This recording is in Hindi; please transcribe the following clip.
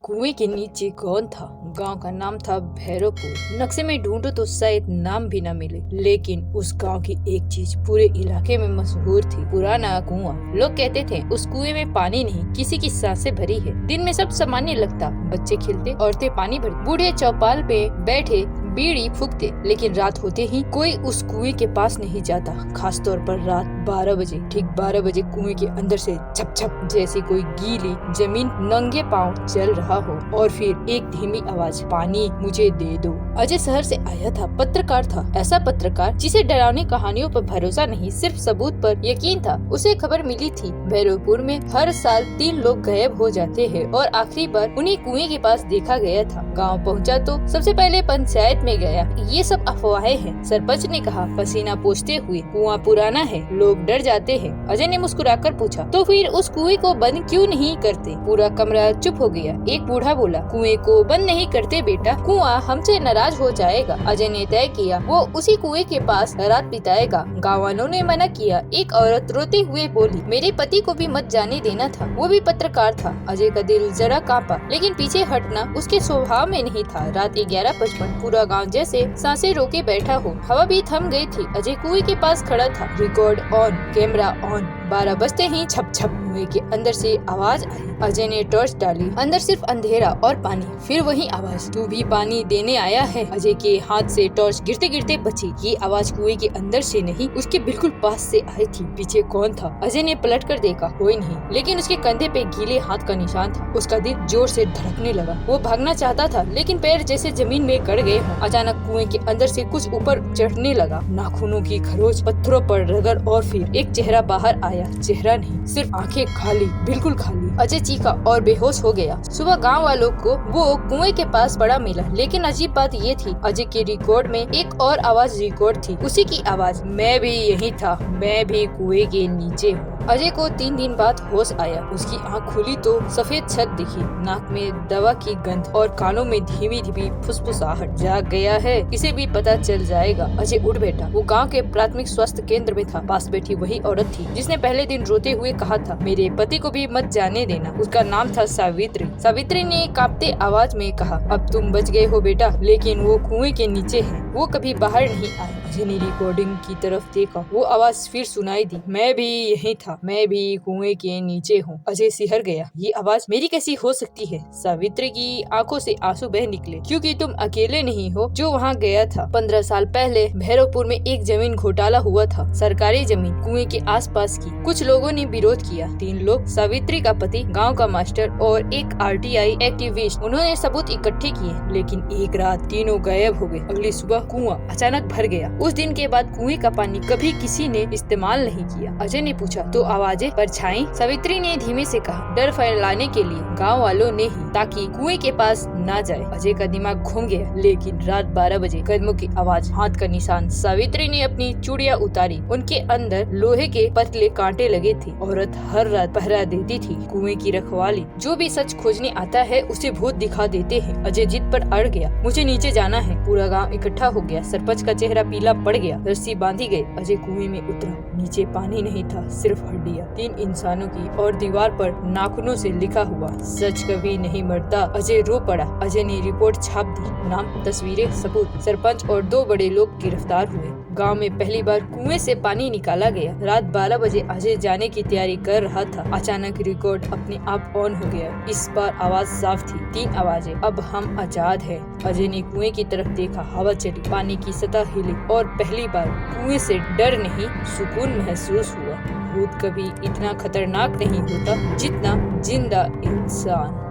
कुएं के नीचे कौन था? गांव का नाम था भैरवपुर। नक्शे में ढूंढो तो शायद नाम भी न मिले, लेकिन उस गांव की एक चीज पूरे इलाके में मशहूर थी, पुराना कुआं। लोग कहते थे उस कुएं में पानी नहीं, किसी की सांसें भरी है। दिन में सब सामान्य लगता, बच्चे खेलते, औरतें पानी भरती, बूढ़े चौपाल पे बैठे बीड़ी फूकते, लेकिन रात होते ही कोई उस कुएं के पास नहीं जाता। खास तौर पर रात 12 बजे, ठीक 12 बजे कुएं के अंदर से छप छप जैसी कोई गीली जमीन नंगे पांव चल रहा हो, और फिर एक धीमी आवाज, पानी मुझे दे दो। अजय शहर से आया था, पत्रकार था, ऐसा पत्रकार जिसे डरावनी कहानियों पर भरोसा नहीं, सिर्फ सबूत पर यकीन था। उसे खबर मिली थी भैरवपुर में हर साल 3 लोग गायब हो जाते हैं और आखिरी बार उन्हें कुएं के पास देखा गया था। गाँव पहुँचा तो सबसे पहले पंचायत में गया। ये सब अफवाहें हैं, सरपंच ने कहा पसीना पोंछते हुए। कुआं पुराना है, लोग डर जाते हैं। अजय ने मुस्कुराकर पूछा, तो फिर उस कुएं को बंद क्यों नहीं करते? पूरा कमरा चुप हो गया। एक बूढ़ा बोला, कुएं को बंद नहीं करते बेटा, कुआं हमसे नाराज हो जाएगा। अजय ने तय किया वो उसी कुएं के पास रात बिताएगा। गाँव वालों ने मना किया। एक औरत रोते हुए बोली, मेरे पति को भी मत जाने देना था, वो भी पत्रकार था। अजय का दिल जरा कांपा, लेकिन पीछे हटना उसके स्वभाव में नहीं था। रात 11:55, पूरा गांव जैसे सांसें रोके बैठा हो। हवा भी थम गई थी। अजय कुएं के पास खड़ा था, रिकॉर्ड ऑन, कैमरा ऑन। 12 बजते ही छप छप कुएं के अंदर से आवाज आई। अजय ने टॉर्च डाली, अंदर सिर्फ अंधेरा और पानी। फिर वही आवाज, तू भी पानी देने आया है? अजय के हाथ से टॉर्च गिरते गिरते बची। ये आवाज कुएं के अंदर से नहीं, उसके बिल्कुल पास से आई थी। पीछे कौन था? अजय ने पलट कर देखा, कोई नहीं, लेकिन उसके कंधे पे गीले हाथ का निशान था। उसका दिल जोर से धड़कने लगा। वो भागना चाहता था, लेकिन पैर जैसे जमीन में गड़ गए हों। अचानक कुएं के अंदर से कुछ ऊपर चढ़ने लगा। नाखूनों की खरोच, पत्थरों पर रगड़, और फिर एक चेहरा बाहर आया। चेहरा नहीं, सिर्फ आंखें खाली, बिल्कुल खाली। अजय चीखा और बेहोश हो गया। सुबह गांव वालों को वो कुएं के पास पड़ा मिला, लेकिन अजीब बात ये थी, अजय के रिकॉर्ड में एक और आवाज रिकॉर्ड थी, उसी की आवाज, मैं भी यही था, मैं भी कुएं के नीचे हूँ। अजय को 3 दिन बाद होश आया। उसकी आंख खुली तो सफेद छत दिखी, नाक में दवा की गंध और कानों में धीमी धीमी फुसफुसाहट। जाग गया है, इसे भी पता चल जाएगा। अजय उठ बैठा। वो गांव के प्राथमिक स्वास्थ्य केंद्र में था। पास बैठी वही औरत थी जिसने पहले दिन रोते हुए कहा था, मेरे पति को भी मत जाने देना। उसका नाम था सावित्री। सावित्री ने कांपते आवाज में कहा, अब तुम बच गए हो बेटा, लेकिन वो कुएं के नीचे है, वो कभी बाहर नहीं आए। अजय ने रिकॉर्डिंग की तरफ देखा। वो आवाज फिर सुनाई दी, मैं भी यही था, मैं भी कुएं के नीचे हूँ। अजय सिहर गया। ये आवाज मेरी कैसी हो सकती है? सावित्री की आंखों से आंसू बह निकले, क्योंकि तुम अकेले नहीं हो जो वहाँ गया था। 15 साल पहले भैरवपुर में एक जमीन घोटाला हुआ था, सरकारी जमीन, कुएं के आसपास की। कुछ लोगों ने विरोध किया। 3 लोग, सावित्री का पति, गाँव का मास्टर और एक RTI एक्टिविस्ट, उन्होंने सबूत इकट्ठे किए, लेकिन एक रात तीनों गायब हो गए। अगली सुबह कुआं अचानक भर गया। उस दिन के बाद कुएं का पानी कभी किसी ने इस्तेमाल नहीं किया। अजय ने पूछा, तो आवाजें, परछाई? सावित्री ने धीमे से कहा, डर फैलाने के लिए, गांव वालों ने ही, ताकि कुएं के पास ना जाए। अजय का दिमाग घूम गया, लेकिन रात 12 बजे कदमों की आवाज, हाथ का निशान। सावित्री ने अपनी चूड़ियां उतारी, उनके अंदर लोहे के पतले कांटे लगे थे। औरत हर रात पहरा देती थी, कुएं की रखवाली। जो भी सच खोजने आता है उसे भूत दिखा देते हैं। अजय जिद पर अड़ गया, मुझे नीचे जाना है। पूरा गाँव इकट्ठा हो गया। सरपंच का चेहरा पीला पड़ गया। रस्सी बांधी गई। अजय कुएं में उतरा। नीचे पानी नहीं था, सिर्फ हड्डियां, 3 इंसानों की, और दीवार पर नाखूनों से लिखा हुआ, सच कभी नहीं मरता। अजय रो पड़ा। अजय ने रिपोर्ट छाप दी, नाम, तस्वीरें, सबूत। सरपंच और 2 बड़े लोग गिरफ्तार हुए। गांव में पहली बार कुएं से पानी निकाला गया। रात 12 बजे अजय जाने की तैयारी कर रहा था। अचानक रिकॉर्ड अपने आप ऑन हो गया। इस बार आवाज साफ थी, 3 आवाजें, अब हम आजाद हैं। अजय ने कुएं की तरफ देखा। हवा चली, पानी की सतह हिली, और पहली बार कुएं से डर नहीं, सुकून महसूस हुआ। भूत कभी इतना खतरनाक नहीं होता जितना जिंदा इंसान।